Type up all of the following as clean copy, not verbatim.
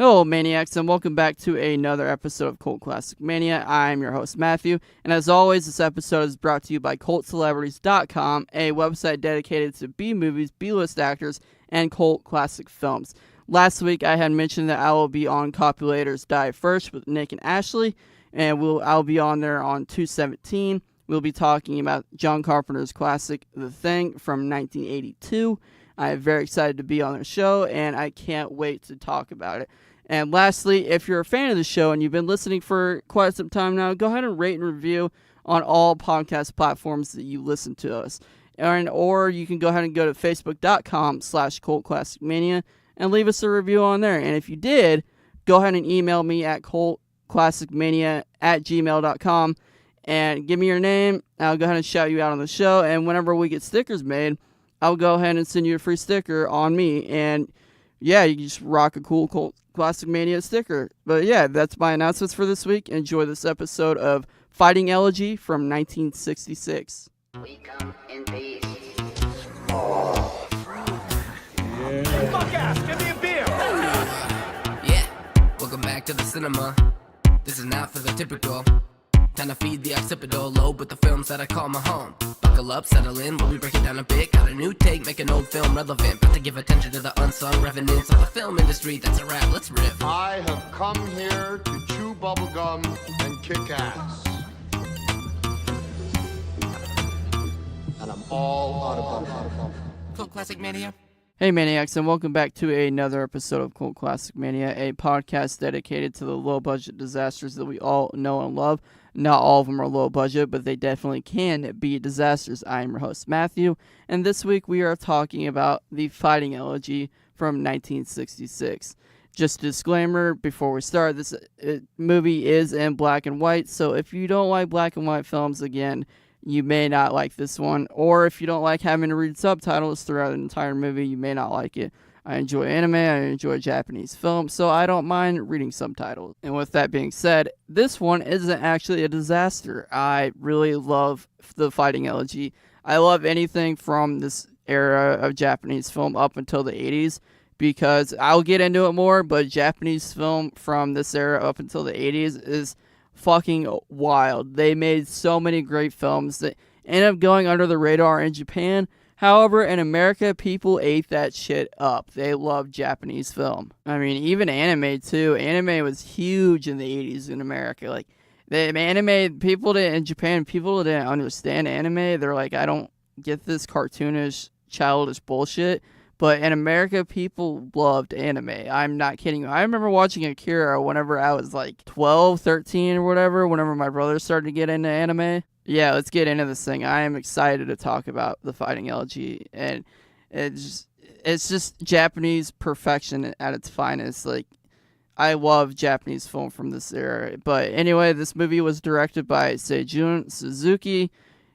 Hello, Maniacs, and welcome back to another episode of Cult Classic Mania. I'm your host, Matthew, and as always, this episode is brought to you by CultCelebrities.com, a website dedicated to B-movies, B-list actors, and cult classic films. Last week, I had mentioned that I will be on Copulators Die First with Nick and Ashley, and I'll be on there on 2/17. We'll be talking about John Carpenter's classic, The Thing, from 1982. I'm very excited to be on the show, and I can't wait to talk about it. And lastly, if you're a fan of the show and you've been listening for quite some time now, go ahead and rate and review on all podcast platforms that you listen to us. Or you can go ahead and go to facebook.com/cultclassicmania and leave us a review on there. And if you did, go ahead and email me at cultclassicmania@gmail.com and give me your name. I'll go ahead and shout you out on the show. And whenever we get stickers made, I'll go ahead and send you a free sticker on me. And yeah, you can just rock a cool Cult Classic Mania sticker. But yeah, that's my announcements for this week. Enjoy this episode of Fighting Elegy from 1966. We come in peace. Fuck ass, give me a beer! Yeah, welcome back to the cinema. This is not for the typical. Time to feed the occipital lobe with the films that I call my home. Buckle up, settle in, while we break it down a bit. Got a new take, make an old film relevant. About to give attention to the unsung revenants of the film industry. That's a wrap, let's riff. I have come here to chew bubblegum and kick ass. And I'm all out of bubblegum. Cult Classic Mania. Hey Maniacs, and welcome back to another episode of Cult Classic Mania, a podcast dedicated to the low-budget disasters that we all know and love. Not all of them are low budget, but they definitely can be disasters. I am your host, Matthew, and this week we are talking about the Fighting Elegy from 1966. Just a disclaimer before we start, this movie is in black and white, so if you don't like black and white films, again, you may not like this one, or if you don't like having to read subtitles throughout the entire movie, you may not like it. I enjoy anime, I enjoy Japanese film, so I don't mind reading subtitles. And with that being said, this one isn't actually a disaster. I really love the Fighting Elegy. I love anything from this era of Japanese film up until the 80s, because I'll get into it more, but Japanese film from this era up until the 80s is fucking wild. They made so many great films that end up going under the radar in Japan. However, in America, people ate that shit up. They loved Japanese film. I mean, even anime, too. Anime was huge in the 80s in America. Like, the anime, people didn't, in Japan, people didn't understand anime. They're like, I don't get this cartoonish, childish bullshit. But in America, people loved anime. I'm not kidding you. I remember watching Akira whenever I was like 12, 13 or whatever, whenever my brother started to get into anime. Yeah, let's get into this thing. I am excited to talk about the Fighting Elegy, and it's just Japanese perfection at its finest. Like, I love Japanese film from this era. But anyway, this movie was directed by Seijun Suzuki.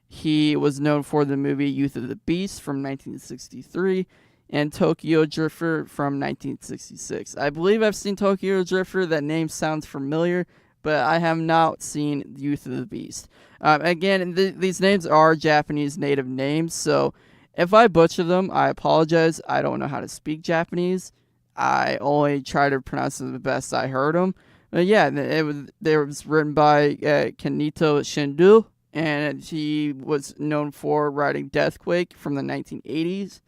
He was known for the movie Youth of the Beast from 1963 and Tokyo Drifter from 1966. I believe I've seen Tokyo Drifter. That name sounds familiar, but I have not seen Youth of the Beast. Again, these names are Japanese native names, so if I butcher them, I apologize. I don't know how to speak Japanese. I only try to pronounce them the best I heard them. But yeah, it was written by Kenito Shindu, and he was known for writing Deathquake from the 1980s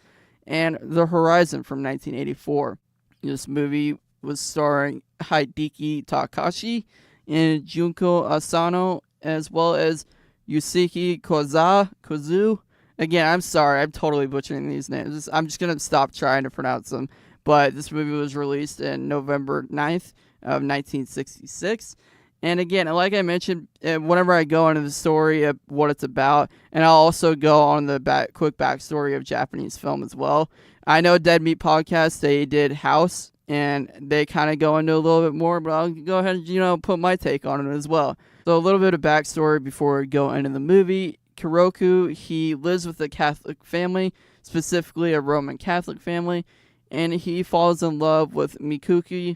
and The Horizon from 1984. This movie was starring Hideki Takashi and Junko Asano, as well as Yusuke Kozu. Again, I'm sorry, I'm totally butchering these names. I'm just going to stop trying to pronounce them. But this movie was released in November 9th of 1966. And again, like I mentioned, whenever I go into the story of what it's about, and I'll also go on the quick backstory of Japanese film as well. I know Dead Meat Podcast, they did House, and they kind of go into a little bit more, but I'll go ahead and, put my take on it as well. So a little bit of backstory before we go into the movie. Kuroneko, he lives with a Catholic family, specifically a Roman Catholic family, and he falls in love with Mikiku.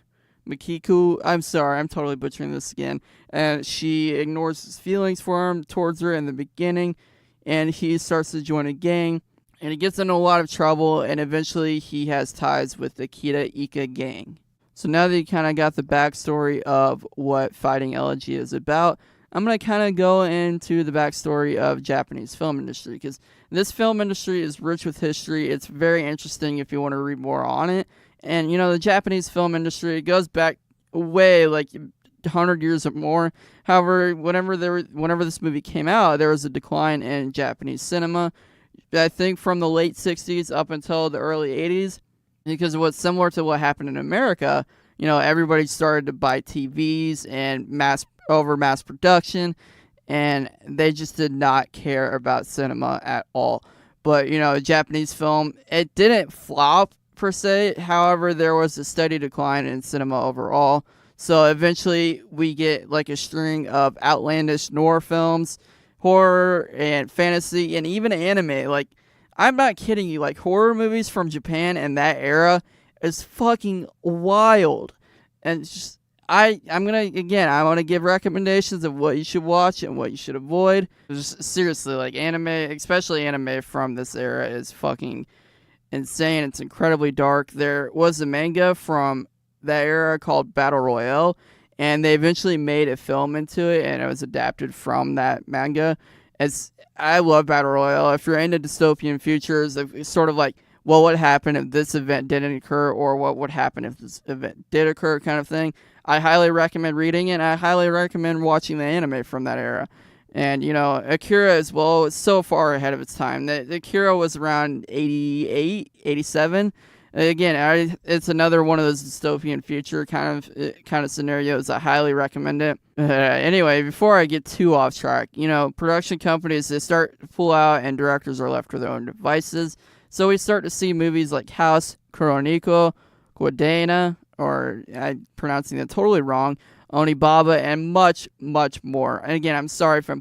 I'm sorry, I'm totally butchering this again. And she ignores his feelings for him towards her in the beginning, and he starts to join a gang. And he gets into a lot of trouble, and eventually he has ties with the Kita Ika gang. So now that you kind of got the backstory of what Fighting Elegy is about, I'm going to kind of go into the backstory of Japanese film industry, because this film industry is rich with history. It's very interesting if you want to read more on it. And, the Japanese film industry, it goes back way, 100 years or more. However, whenever this movie came out, there was a decline in Japanese cinema. I think from the late 60s up until the early 80s, because what's similar to what happened in America, everybody started to buy TVs and mass production, and they just did not care about cinema at all. But, Japanese film, it didn't flop per se. However, there was a steady decline in cinema overall. So eventually we get a string of outlandish noir films, horror and fantasy, and even anime. I'm not kidding you, horror movies from Japan in that era is fucking wild. And it's just, I want to give recommendations of what you should watch and what you should avoid. Just seriously, anime, especially anime from this era, is fucking insane. It's incredibly dark. There was a manga from that era called Battle Royale, and they eventually made a film into it, and it was adapted from that manga. I love Battle Royale. If you're into dystopian futures, it's sort of what would happen if this event didn't occur, or what would happen if this event did occur, kind of thing. I highly recommend reading it, and I highly recommend watching the anime from that era. And, Akira as well is so far ahead of its time. The Akira was around 88, 87. Again, it's another one of those dystopian future kind of scenarios. I highly recommend it. Anyway, before I get too off track, production companies, they start to pull out, and directors are left with their own devices. So we start to see movies like House, Kuroneko, Kwaidan, or I'm pronouncing that totally wrong, Onibaba, and much, much more. And again, I'm sorry if I'm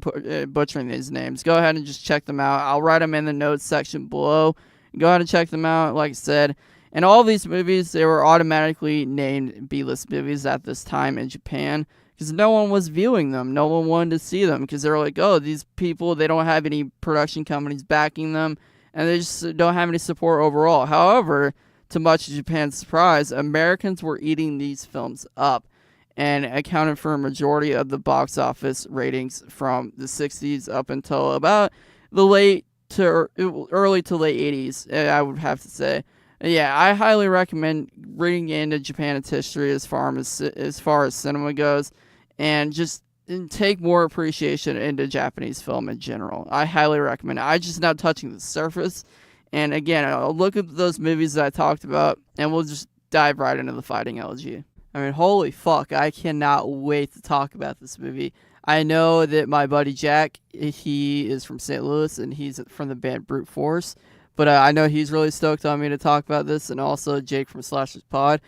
butchering these names. Go ahead and just check them out. I'll write them in the notes section below. Go ahead and check them out, like I said. And all these movies, they were automatically named B-list movies at this time in Japan, because no one was viewing them. No one wanted to see them, because they were like, oh, these people, they don't have any production companies backing them, and they just don't have any support overall. However, to much of Japan's surprise, Americans were eating these films up, and accounted for a majority of the box office ratings from the 60s up until about the early to late 80s, I would have to say. Yeah, I highly recommend reading into Japan's history as far as cinema goes, and just take more appreciation into Japanese film in general. I highly recommend it. I'm just not touching the surface. And again, I'll look at those movies that I talked about, and we'll just dive right into the Fighting Elegy. I mean, holy fuck, I cannot wait to talk about this movie. I know that my buddy Jack, he is from St. Louis, and he's from the band Brute Force. But I know he's really stoked on me to talk about this, and also Jake from Slashers Pod.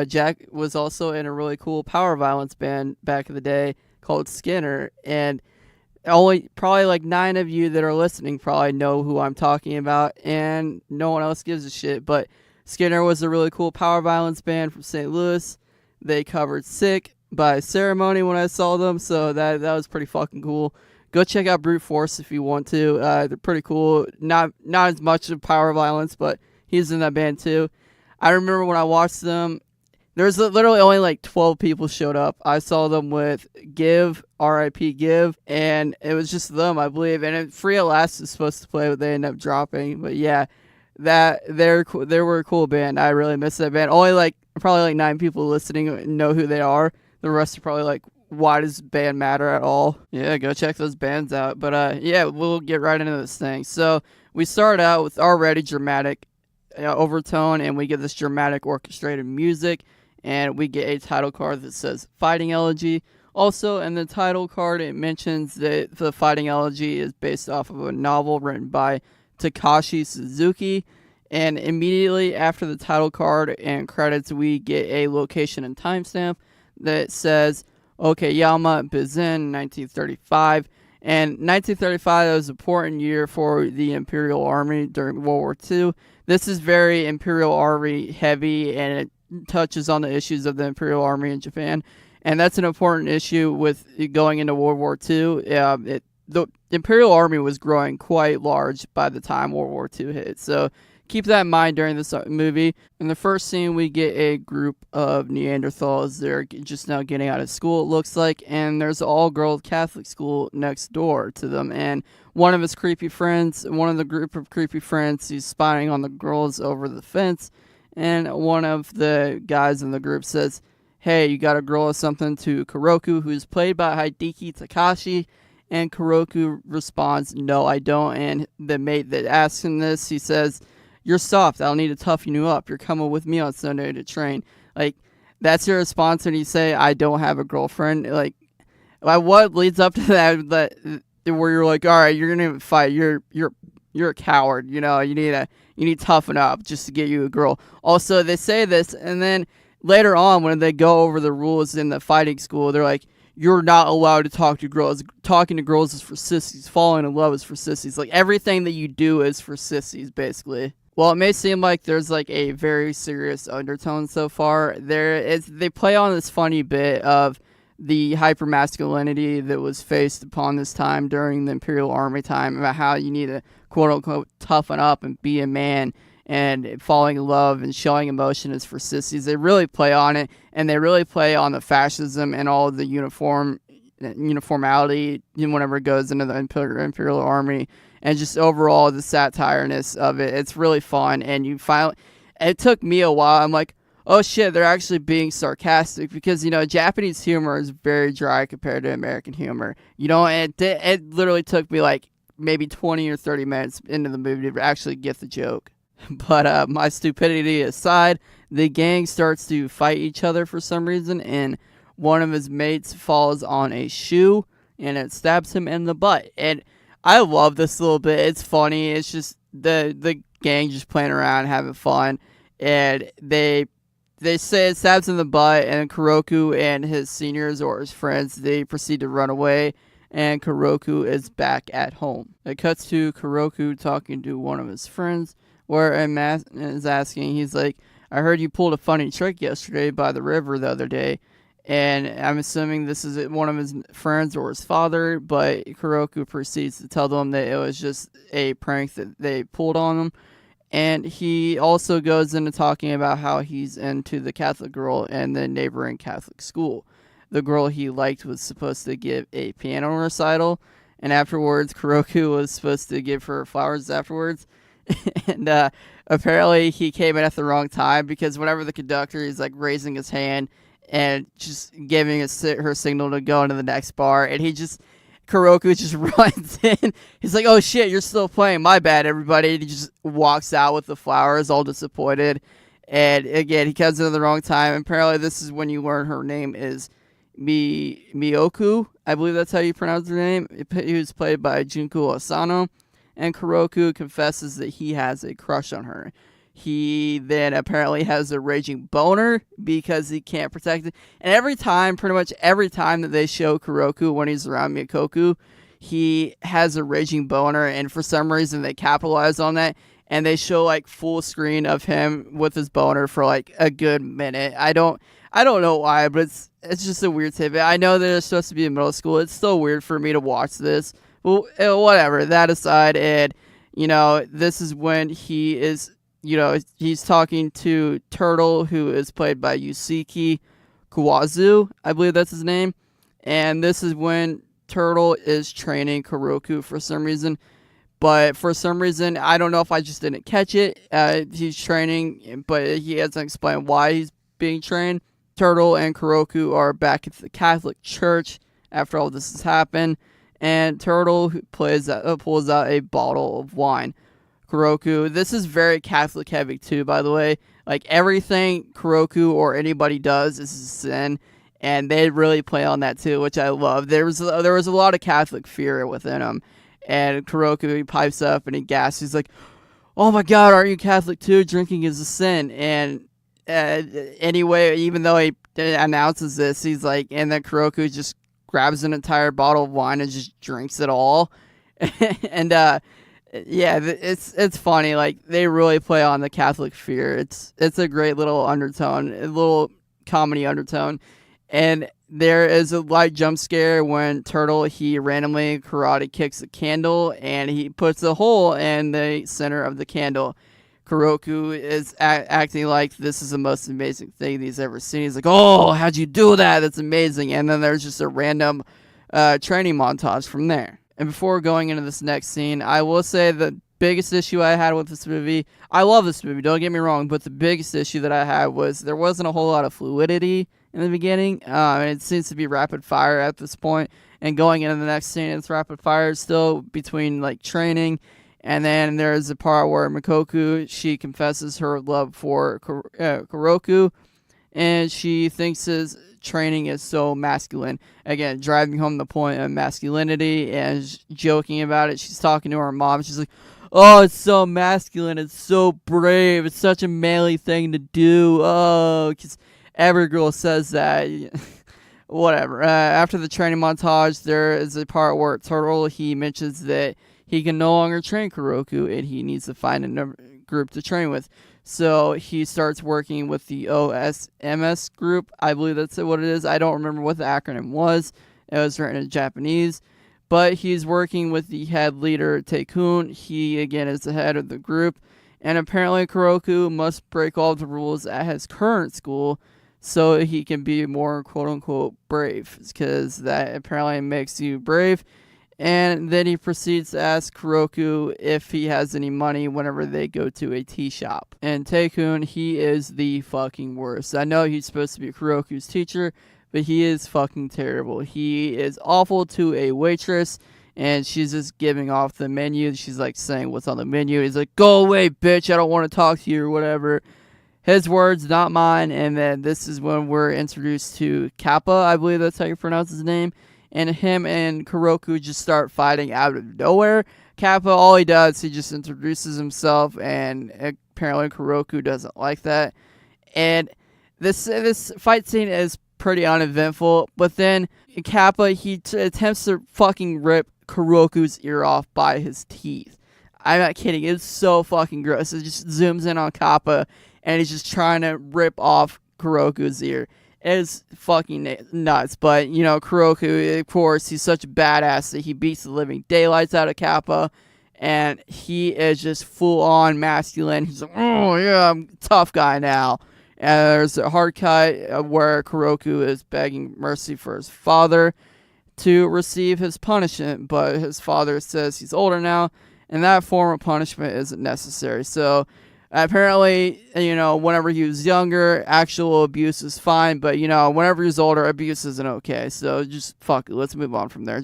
Jack was also in a really cool power violence band back in the day called Skinner, and probably 9 of you that are listening probably know who I'm talking about, and no one else gives a shit. But Skinner was a really cool power violence band from St. Louis. They covered Sick by Ceremony when I saw them, so that was pretty fucking cool. Go check out Brute Force if you want to. They're pretty cool. Not as much of power violence, but he's in that band too. I remember when I watched them, there's literally only 12 people showed up. I saw them with Give, R.I.P. Give, and it was just them, I believe. And Free at Last is supposed to play, but they ended up dropping. But yeah, they were a cool band. I really miss that band. Only probably 9 people listening know who they are. The rest are probably why does band matter at all? Yeah, go check those bands out. But yeah, we'll get right into this thing. So we start out with already dramatic overtone, and we get this dramatic orchestrated music, and we get a title card that says Fighting Elegy. Also, in the title card, it mentions that the Fighting Elegy is based off of a novel written by Takashi Suzuki. And immediately after the title card and credits, we get a location and timestamp that says Okayama, Bizen, 1935. And 1935 was an important year for the Imperial Army during World War II. This is very Imperial Army heavy, and it touches on the issues of the Imperial Army in Japan. And that's an important issue with going into World War II. The Imperial Army was growing quite large by the time World War II hit. So keep that in mind during this movie. In the first scene, we get a group of Neanderthals. They're just now getting out of school, it looks like, and there's an all-girl Catholic school next door to them. And one of his creepy friends, one of the group of creepy friends, he's spying on the girls over the fence, and one of the guys in the group says, "Hey, you got a girl or something?" to Kuroneko, who's played by Hideki Takashi. And Kuroneko responds, "No, I don't." And the mate that asks him this, he says, "You're soft. I'll need to toughen you up. You're coming with me on Sunday to train." Like, that's your response when you say, "I don't have a girlfriend." Like, what leads up to that where you're like, all right, you're gonna fight. You're a coward. You know, you need to toughen up just to get you a girl. Also, they say this, and then later on when they go over the rules in the fighting school, they're like, "You're not allowed to talk to girls. Talking to girls is for sissies. Falling in love is for sissies." Like, everything that you do is for sissies, basically. Well, it may seem like there's like a very serious undertone so far. They play on this funny bit of the hypermasculinity that was faced upon this time during the Imperial Army time, about how you need to quote unquote toughen up and be a man, and falling in love and showing emotion is for sissies. They really play on it, and they really play on the fascism and all of the uniformality whenever it goes into the Imperial Army, and just overall the satireness of it. It's really fun, and it took me a while. I'm like, oh shit, they're actually being sarcastic, because, you know, Japanese humor is very dry compared to American humor. You know, and it literally took me like maybe 20 or 30 minutes into the movie to actually get the joke. But my stupidity aside, the gang starts to fight each other for some reason, and one of his mates falls on a shoe, and it stabs him in the butt. And I love this little bit. It's funny. It's just the gang just playing around, having fun, and they say it stabs in the butt, and Kuroneko and his seniors or his friends, they proceed to run away, and Kuroneko is back at home. It cuts to Kuroneko talking to one of his friends, where a man is asking, he's like, "I heard you pulled a funny trick yesterday by the river the other day." And I'm assuming this is one of his friends or his father, but Kuroneko proceeds to tell them that it was just a prank that they pulled on him. And he also goes into talking about how he's into the Catholic girl in the neighboring Catholic school. The girl he liked was supposed to give a piano recital, and afterwards Kuroneko was supposed to give her flowers afterwards. And apparently he came in at the wrong time, because whenever the conductor is like raising his hand and just giving her signal to go into the next bar, and Kuroneko just runs in. He's like, "Oh shit, you're still playing, my bad everybody." And he just walks out with the flowers, all disappointed. And again, he comes in at the wrong time. Apparently this is when you learn her name is Miyoku, I believe that's how you pronounce her name. He was played by Junko Asano. And Kuroneko confesses that he has a crush on her. He then apparently has a raging boner because he can't protect it. And pretty much every time that they show Kuroneko when he's around Miyoku, he has a raging boner, and for some reason they capitalize on that, and they show like full screen of him with his boner for like a good minute. I don't know why, but it's just a weird tidbit. I know that it's supposed to be in middle school. It's still weird for me to watch this. Well, whatever, that aside, and, you know, this is when he is, you know, he's talking to Turtle, who is played by Yusuke Kawazu, I believe that's his name, and this is when Turtle is training Kuroneko for some reason, but for some reason, I don't know if I just didn't catch it, he's training, but he hasn't explained why he's being trained. Turtle and Kuroneko are back at the Catholic Church after all this has happened, and Turtle pulls out a bottle of wine. Kuroneko, this is very Catholic heavy too, by the way. Like, everything Kuroneko or anybody does is a sin, and they really play on that too, which I love. There was a lot of Catholic fear within him, and Kuroneko, he pipes up and he gasps. He's like, "Oh my God, aren't you Catholic too? Drinking is a sin." And anyway, even though he announces this, he's like, and then Kuroneko just grabs an entire bottle of wine and just drinks it all. And yeah, it's funny. Like, they really play on the Catholic fear. It's a great little undertone, a little comedy undertone. And there is a light jump scare when Turtle, he randomly karate kicks a candle, and he puts a hole in the center of the candle. Kuroneko is acting like this is the most amazing thing he's ever seen. He's like, oh, how'd you do that? That's amazing. And then there's just a random training montage from there. And before going into this next scene, I will say the biggest issue I had with this movie, I love this movie, don't get me wrong, but the biggest issue that I had was there wasn't a whole lot of fluidity in the beginning. It seems to be rapid fire at this point, and going into the next scene, it's rapid fire still between like training. And then there's a part where Mikoku, she confesses her love for Kuroneko, and she thinks his training is so masculine. Again, driving home the point of masculinity and joking about it. She's talking to her mom. She's like, oh, it's so masculine. It's so brave. It's such a manly thing to do. Oh, because every girl says that. Whatever. After the training montage, there is a part where Turtle, he mentions that he can no longer train Kuroneko and he needs to find a group to train with. So he starts working with the OSMS group. I believe that's what it is. I don't remember what the acronym was. It was written in Japanese. But he's working with the head leader, Taekun. He, again, is the head of the group. And apparently Kuroneko must break all the rules at his current school so he can be more quote-unquote brave. Because that apparently makes you brave. And then he proceeds to ask Kuroneko if he has any money whenever they go to a tea shop. And Taekun, he is the fucking worst. I know he's supposed to be Kuroneko's teacher, but he is fucking terrible. He is awful to a waitress, and she's just giving off the menu. She's like saying what's on the menu. He's like, go away, bitch, I don't want to talk to you or whatever. His words, not mine. And then this is when we're introduced to Kappa, I believe that's how you pronounce his name. And him and Kuroneko just start fighting out of nowhere. Kappa, all he does, he just introduces himself, and apparently Kuroneko doesn't like that. And this fight scene is pretty uneventful, but then Kappa, he attempts to fucking rip Kuroneko's ear off by his teeth. I'm not kidding, it's so fucking gross. It just zooms in on Kappa, and he's just trying to rip off Kuroneko's ear. It's fucking nuts, but, you know, Kuroneko, of course, he's such a badass that he beats the living daylights out of Kappa, and he is just full-on masculine. He's like, oh, yeah, I'm a tough guy now. And there's a hard cut where Kuroneko is begging mercy for his father to receive his punishment, but his father says he's older now, and that form of punishment isn't necessary. So apparently, you know, whenever he was younger, actual abuse is fine, but, you know, whenever he's older, abuse isn't okay. So just fuck it, let's move on from there.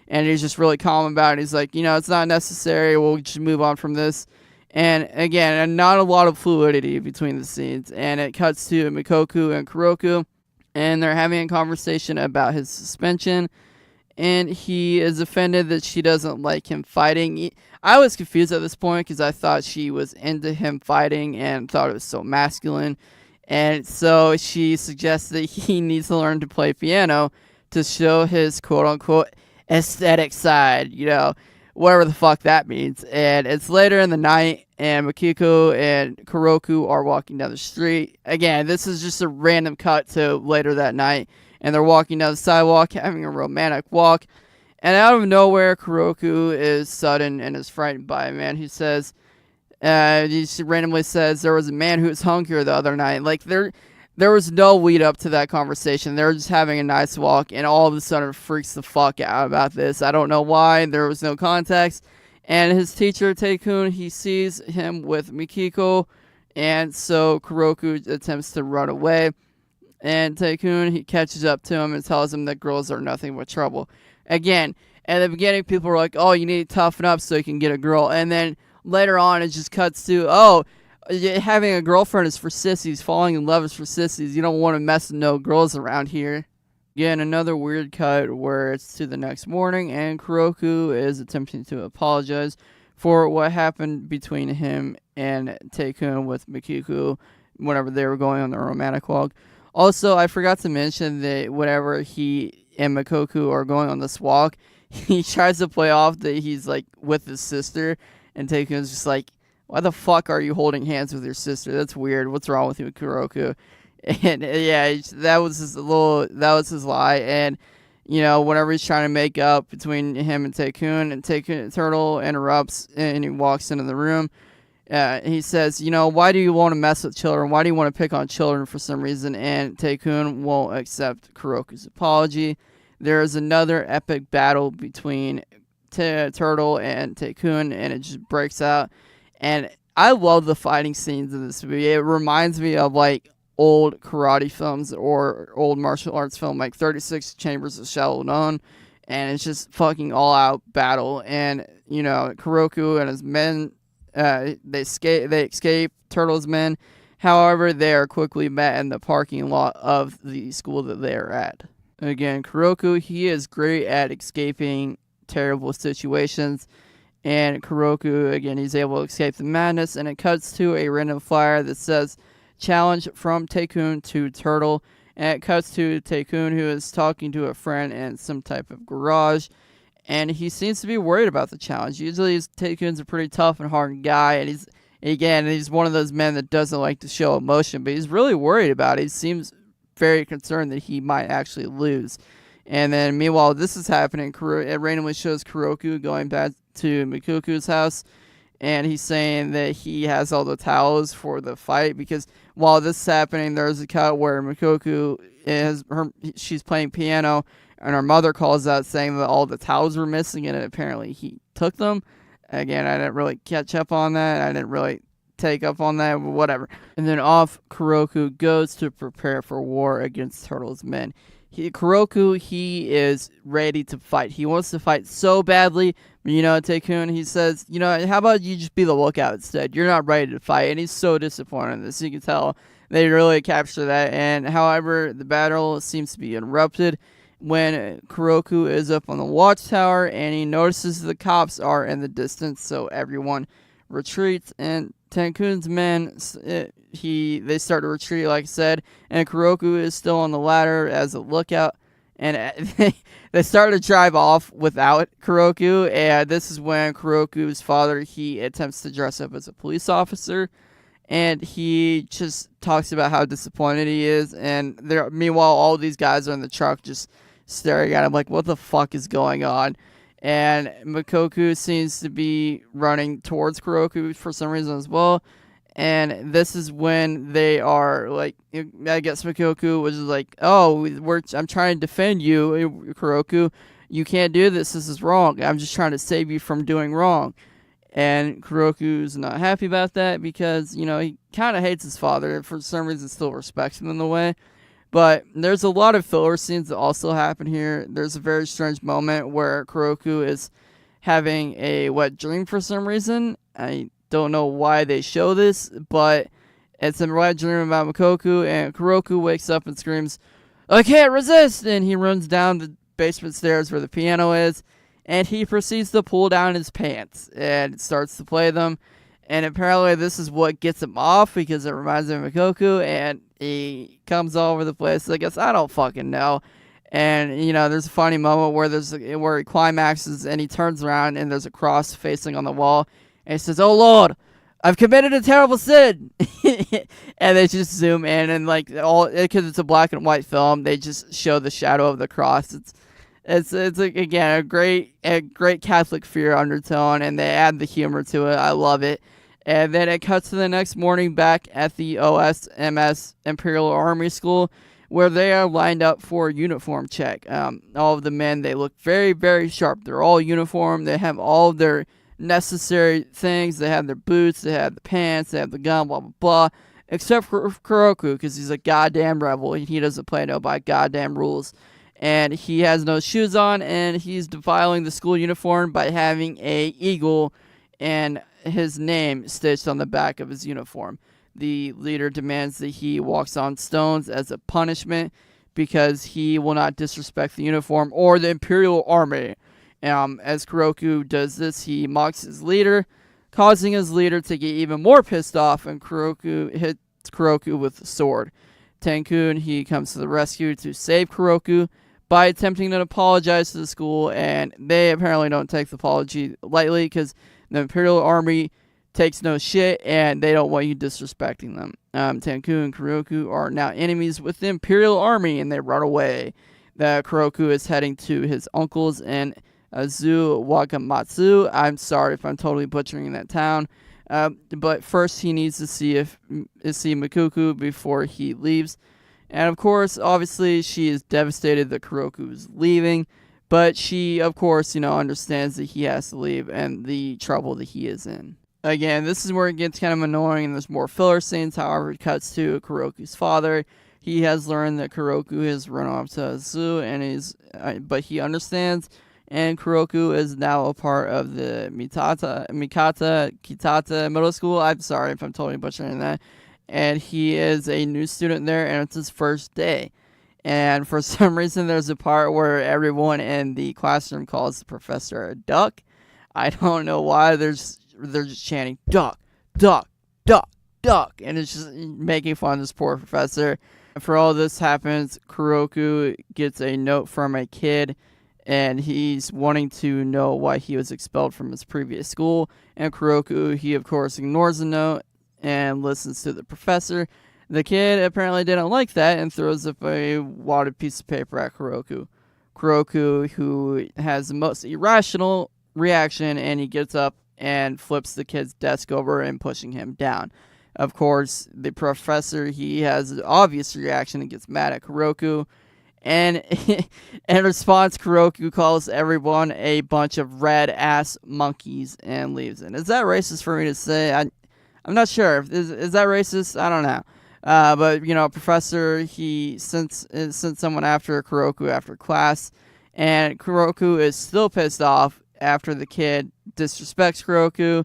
And he's just really calm about it. He's like, you know, it's not necessary, we'll just move on from this. And again, not a lot of fluidity between the scenes. And it cuts to Mikoku and Kuroneko, and they're having a conversation about his suspension. And he is offended that she doesn't like him fighting. I was confused at this point because I thought she was into him fighting and thought it was so masculine. And so she suggests that he needs to learn to play piano to show his quote-unquote aesthetic side, you know, whatever the fuck that means. And it's later in the night, and Mikiko and Kuroneko are walking down the street. Again, this is just a random cut to later that night. And they're walking down the sidewalk, having a romantic walk. And out of nowhere, Kuroneko is sudden and is frightened by a man who says, he randomly says, there was a man who was hungrier the other night. Like, there was no lead up to that conversation. They were just having a nice walk, and all of a sudden freaks the fuck out about this. I don't know why. There was no context. And his teacher, Taekun, he sees him with Mikiko, and so Kuroneko attempts to run away. And Taekun, he catches up to him and tells him that girls are nothing but trouble. Again, at the beginning, people were like, oh, you need to toughen up so you can get a girl. And then later on, it just cuts to, oh, having a girlfriend is for sissies. Falling in love is for sissies. You don't want to mess with no girls around here. Again, another weird cut where it's to the next morning, and Kuroneko is attempting to apologize for what happened between him and Taekun with Mikiko whenever they were going on their romantic walk. Also, I forgot to mention that whenever he and Mikoku are going on this walk, he tries to play off that he's like with his sister, and Taekun's just like, why the fuck are you holding hands with your sister? That's weird. What's wrong with you, Kuroneko? And yeah, that was his lie. And, you know, whenever he's trying to make up between him and Taekun Turtle interrupts and he walks into the room. he says, why do you want to mess with children? Why do you want to pick on children for some reason? And Taekun won't accept Kuroku's apology. There is another epic battle between Turtle and Taekun, and it just breaks out. And I love the fighting scenes in this movie. It reminds me of like old karate films or old martial arts film, like 36 Chambers of Shaolin, and it's just fucking all out battle. And Kuroku and his men, they escape Turtle's men. However, they are quickly met in the parking lot of the school that they are at. Again, Kuroku, he is great at escaping terrible situations. And Kuroku, again, he's able to escape the madness. And it cuts to a random flyer that says, challenge from Taekun to Turtle. And it cuts to Taekun, who is talking to a friend in some type of garage. And he seems to be worried about the challenge. Usually, Taekun's a pretty tough and hard guy. And he's one of those men that doesn't like to show emotion. But he's really worried about it. He seems very concerned that he might actually lose. And then, meanwhile, this is happening. It randomly shows Kuroku going back to Mikoku's house, and he's saying that he has all the towels for the fight, because while this is happening, there's a cut where Mikoku she's playing piano, and her mother calls out saying that all the towels were missing, and apparently he took them. Again, I didn't really catch up on that. I didn't really take up on that, whatever. And then off Kuroku goes to prepare for war against Turtle's men. Kuroku, he is ready to fight. He wants to fight so badly. Taekun, he says, how about you just be the lookout instead? You're not ready to fight. And he's so disappointed in this. You can tell they really capture that. And however, the battle seems to be interrupted when Kuroku is up on the watchtower and he notices the cops are in the distance. So everyone retreats, and Taekun's men, they start to retreat, like I said, and Kuroku is still on the ladder as a lookout, and they start to drive off without Kuroku, and this is when Kuroku's father, he attempts to dress up as a police officer, and he just talks about how disappointed he is, and meanwhile, all these guys are in the truck just staring at him like, what the fuck is going on? And Mikoku seems to be running towards Kuroku for some reason as well. And this is when they are like, I guess Mikoku was like, I'm trying to defend you, Kuroku. You can't do this. This is wrong. I'm just trying to save you from doing wrong. And Kuroku's not happy about that because, he kind of hates his father and for some reason still respects him in the way. But there's a lot of filler scenes that also happen here. There's a very strange moment where Kuroku is having a wet dream for some reason. I don't know why they show this, but it's a wet dream about Mikoku, and Kuroku wakes up and screams, I can't resist! And he runs down the basement stairs where the piano is, and he proceeds to pull down his pants and starts to play them. And apparently this is what gets him off because it reminds him of Mikoku, and he comes all over the place. I guess I don't fucking know. And, there's a funny moment where he climaxes and he turns around and there's a cross facing on the wall. And he says, oh Lord, I've committed a terrible sin. And they just zoom in and because it's a black and white film, they just show the shadow of the cross. It's again, a great Catholic fear undertone, and they add the humor to it. I love it. And then it cuts to the next morning back at the OSMS Imperial Army School, where they are lined up for a uniform check. All of the men, they look very, very sharp. They're all uniform. They have all of their necessary things. They have their boots. They have the pants. They have the gun, blah, blah, blah. Except for Kuroku, because he's a goddamn rebel. He doesn't play no by goddamn rules. And he has no shoes on, and he's defiling the school uniform by having a eagle and his name stitched on the back of his uniform. The leader demands that he walks on stones as a punishment because he will not disrespect the uniform or the Imperial Army. As Kuroku does this, he mocks his leader, causing his leader to get even more pissed off, and Kuroku hits Kuroku with a sword. Taekun, he comes to the rescue to save Kuroku by attempting to apologize to the school, and they apparently don't take the apology lightly because the Imperial Army takes no shit, and they don't want you disrespecting them. Taekun and Kuroku are now enemies with the Imperial Army, and they run away. Kuroku is heading to his uncle's in Azu Wakamatsu. I'm sorry if I'm totally butchering that town. But first he needs to see Mikuku before he leaves. And of course, obviously, she is devastated that Kuroku is leaving. But she, of course, understands that he has to leave and the trouble that he is in. Again, this is where it gets kind of annoying and there's more filler scenes. However, it cuts to Kuroku's father. He has learned that Kuroku has run off to a zoo, but he understands. And Kuroku is now a part of the Kitata Middle School. I'm sorry if I'm totally butchering that. And he is a new student there, and it's his first day. And for some reason, there's a part where everyone in the classroom calls the professor a duck. I don't know why. They're just chanting, duck, duck, duck, duck. And it's just making fun of this poor professor. For all this happens, Kuroku gets a note from a kid, and he's wanting to know why he was expelled from his previous school. And Kuroku, he of course ignores the note and listens to the professor. The kid apparently didn't like that and throws up a wadded piece of paper at Kuroku. Kuroku, who has the most irrational reaction, and he gets up and flips the kid's desk over and pushing him down. Of course, the professor, he has an obvious reaction and gets mad at Kuroku. And in response, Kuroku calls everyone a bunch of red-ass monkeys and leaves. And is that racist for me to say? I'm not sure. Is that racist? I don't know. But, Professor, he sent someone after Kuroku after class. And Kuroku is still pissed off after the kid disrespects Kuroku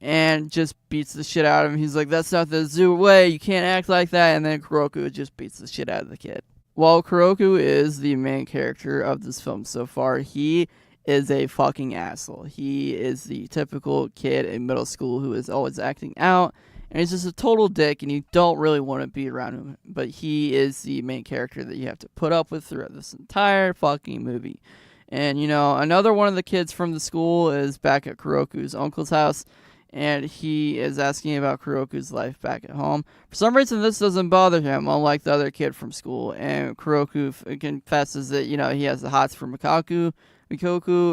and just beats the shit out of him. He's like, that's not the zoo way. You can't act like that. And then Kuroku just beats the shit out of the kid. While Kuroku is the main character of this film so far, he is a fucking asshole. He is the typical kid in middle school who is always acting out, and he's just a total dick, and you don't really want to be around him. But he is the main character that you have to put up with throughout this entire fucking movie. And, another one of the kids from the school is back at Kuroku's uncle's house, and he is asking about Kuroku's life back at home. For some reason, this doesn't bother him, unlike the other kid from school. And Kuroku confesses that, he has the hots for Mikoku,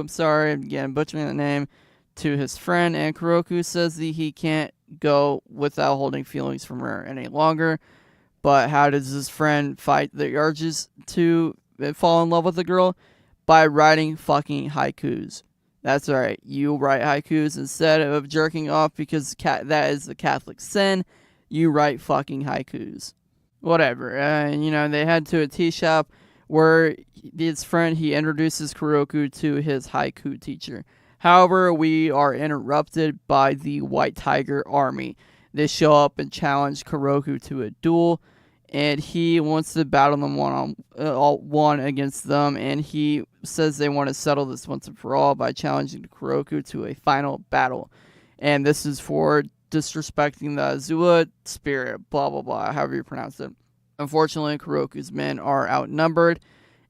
I'm sorry, again, butchering the name, to his friend. And Kuroku says that he can't go without holding feelings from her any longer. But how does his friend fight the urges to fall in love with the girl? By writing fucking haikus. That's right, you write haikus instead of jerking off because that is the Catholic sin. You write fucking haikus. Whatever. They head to a tea shop where his friend, he introduces Kuroku to his haiku teacher. However, we are interrupted by the White Tiger Army. They show up and challenge Kuroku to a duel, and he wants to battle them one against them, and he says they want to settle this once and for all by challenging Kuroku to a final battle. And this is for disrespecting the Azula spirit, blah, blah, blah, however you pronounce it. Unfortunately, Kuroku's men are outnumbered,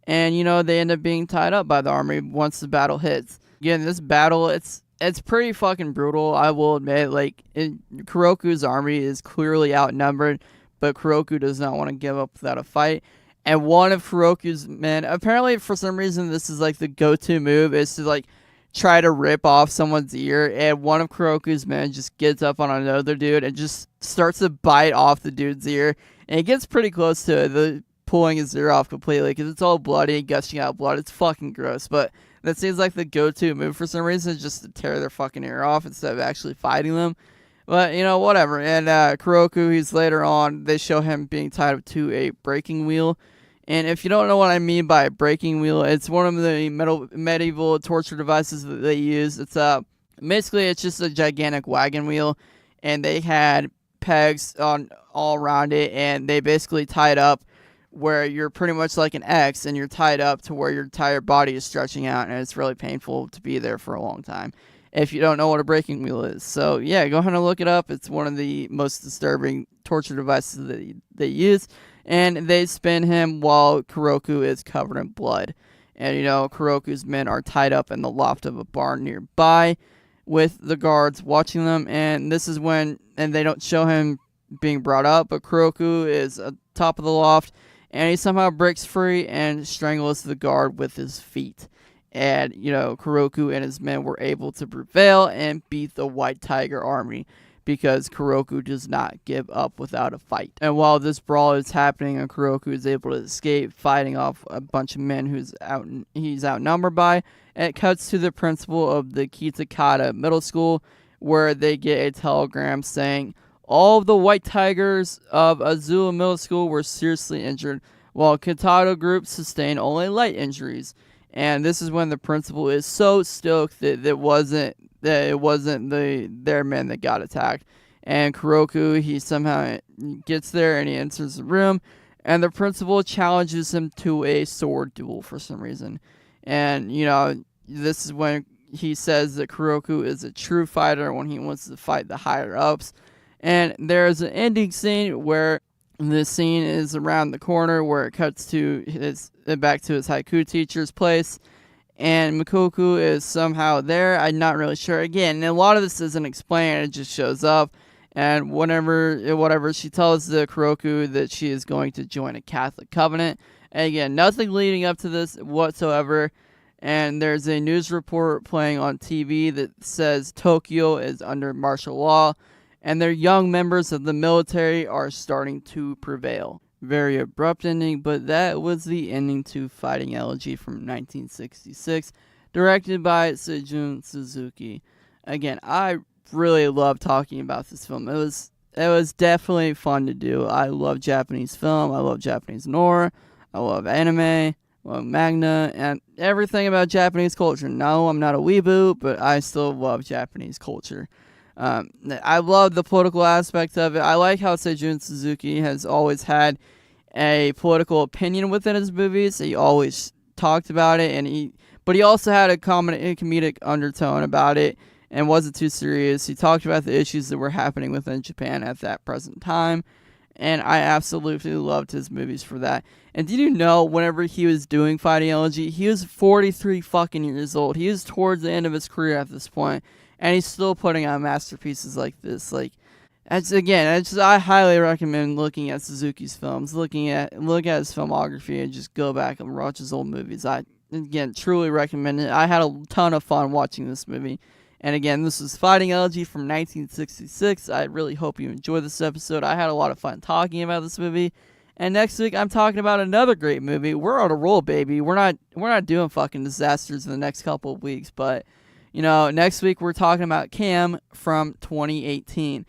and, they end up being tied up by the army once the battle hits. Again, this battle, it's pretty fucking brutal, I will admit. Kuroku's army is clearly outnumbered, but Kuroku does not want to give up without a fight. And one of Kuroku's men, apparently for some reason this is the go-to move, is to try to rip off someone's ear. And one of Kuroku's men just gets up on another dude and just starts to bite off the dude's ear. And it gets pretty close to pulling his ear off completely because it's all bloody and gushing out blood. It's fucking gross. But that seems like the go-to move for some reason, just to tear their fucking ear off instead of actually fighting them. But, whatever. And Kuroku, he's later on, they show him being tied up to a breaking wheel. And if you don't know what I mean by a breaking wheel, it's one of the medieval torture devices that they use. It's basically it's just a gigantic wagon wheel, and they had pegs on all around it, and they basically tied up where you're pretty much like an X, and you're tied up to where your entire body is stretching out, and it's really painful to be there for a long time if you don't know what a breaking wheel is. So yeah, go ahead and look it up. It's one of the most disturbing torture devices that they use. And they spin him while Kuroku is covered in blood. And, Kuroku's men are tied up in the loft of a barn nearby with the guards watching them. And this is when, and they don't show him being brought up, but Kuroku is at top of the loft, and he somehow breaks free and strangles the guard with his feet. And, Kuroku and his men were able to prevail and beat the White Tiger Army. because Kuroneko does not give up without a fight. And while this brawl is happening and Kuroneko is able to escape, fighting off a bunch of men he's outnumbered by, it cuts to the principal of the Kitakata Middle School, where they get a telegram saying all of the White Tigers of Azula Middle School were seriously injured, while Kitado Group sustained only light injuries. And this is when the principal is so stoked that it wasn't their men that got attacked. And Kuroneko, he somehow gets there and he enters the room, and the principal challenges him to a sword duel for some reason. And, this is when he says that Kuroneko is a true fighter when he wants to fight the higher-ups. And there's an ending scene where the scene is around the corner, where it cuts to back to his haiku teacher's place, and Mikoku is somehow there. I'm not really sure. Again, a lot of this isn't explained. It just shows up, and whatever she tells the Kuroneko that she is going to join a Catholic covenant. And again, nothing leading up to this whatsoever. And there's a news report playing on TV that says Tokyo is under martial law, and their young members of the military are starting to prevail. Very abrupt ending, but that was the ending to Fighting Elegy from 1966, directed by Suzuki. Again, I really love talking about this film. It was definitely fun to do. I love Japanese film. I love Japanese Noir. I love anime. Well, manga, and everything about Japanese culture. No, I'm not a weeboo, but I still love Japanese culture. I love the political aspect of it. I like how Seijun Suzuki has always had a political opinion within his movies. He always talked about it, but he also had a comedic undertone about it and wasn't too serious. He talked about the issues that were happening within Japan at that present time. And I absolutely loved his movies for that. And did you know, whenever he was doing Fighting Elegy, he was 43 fucking years old. He was towards the end of his career at this point, and he's still putting out masterpieces like this. I highly recommend looking at Suzuki's films, look at his filmography, and just go back and watch his old movies. I truly recommend it. I had a ton of fun watching this movie. And again, this is Fighting Elegy from 1966. I really hope you enjoyed this episode. I had a lot of fun talking about this movie. And next week, I'm talking about another great movie. We're on a roll, baby. We're not doing fucking disasters in the next couple of weeks. But, next week, we're talking about Cam from 2018.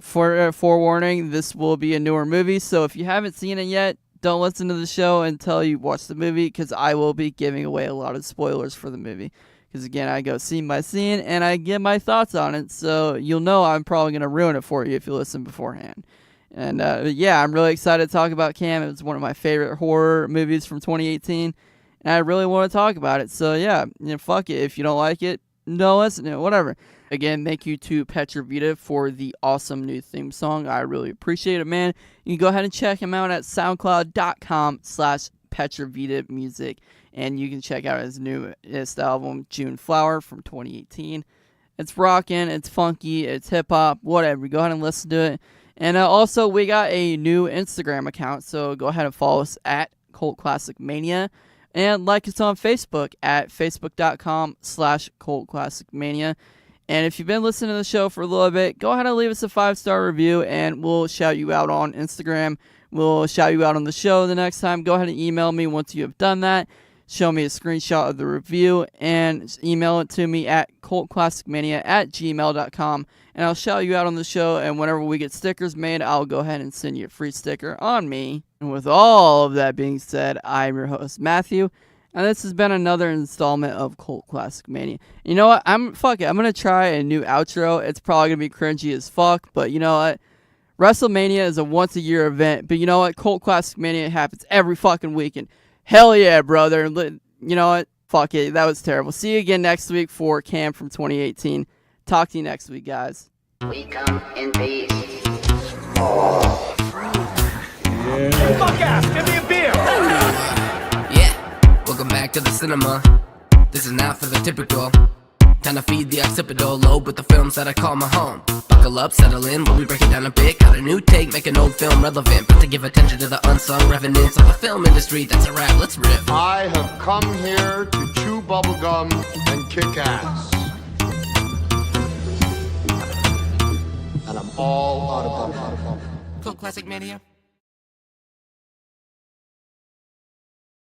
Forewarning, this will be a newer movie. So if you haven't seen it yet, don't listen to the show until you watch the movie, because I will be giving away a lot of spoilers for the movie. Because, again, I go scene by scene, and I give my thoughts on it, so you'll know I'm probably going to ruin it for you if you listen beforehand. And, I'm really excited to talk about Cam. It was one of my favorite horror movies from 2018, and I really want to talk about it. So, fuck it. If you don't like it, no listen to it, whatever. Again, thank you to Petra Vita for the awesome new theme song. I really appreciate it, man. You can go ahead and check him out at soundcloud.com/PetraVitaMusic. And you can check out his newest album, June Flower, from 2018. It's rockin', it's funky, it's hip-hop, whatever. Go ahead and listen to it. And also, we got a new Instagram account, so go ahead and follow us at Cult Classic Mania. And like us on Facebook at facebook.com/Cult Classic Mania. And if you've been listening to the show for a little bit, go ahead and leave us a 5-star review, and we'll shout you out on Instagram. We'll shout you out on the show the next time. Go ahead and email me once you have done that. Show me a screenshot of the review and email it to me at cultclassicmania@gmail.com, and I'll shout you out on the show. And whenever we get stickers made, I'll go ahead and send you a free sticker on me. And with all of that being said, I'm your host, Matthew, and this has been another installment of Cult Classic Mania. You know what? I'm gonna try a new outro. It's probably gonna be cringy as fuck, but you know what? WrestleMania is a once-a-year event, but you know what? Cult Classic Mania happens every fucking weekend. Hell yeah, brother. You know what? Fuck it. That was terrible. See you again next week for Cam from 2018. Talk to you next week, guys. We come in peace. Fuck ass, give me a beer! Yeah, welcome back to the cinema. This is not for the typical. Time to feed the occipital lobe with the films that I call my home. Buckle up, settle in, while we break it down a bit. Got a new take, make an old film relevant. But to give attention to the unsung revenants of the film industry, that's a wrap, let's riff. I have come here to chew bubblegum and kick ass. all out of bubble. Cult Classic Mania.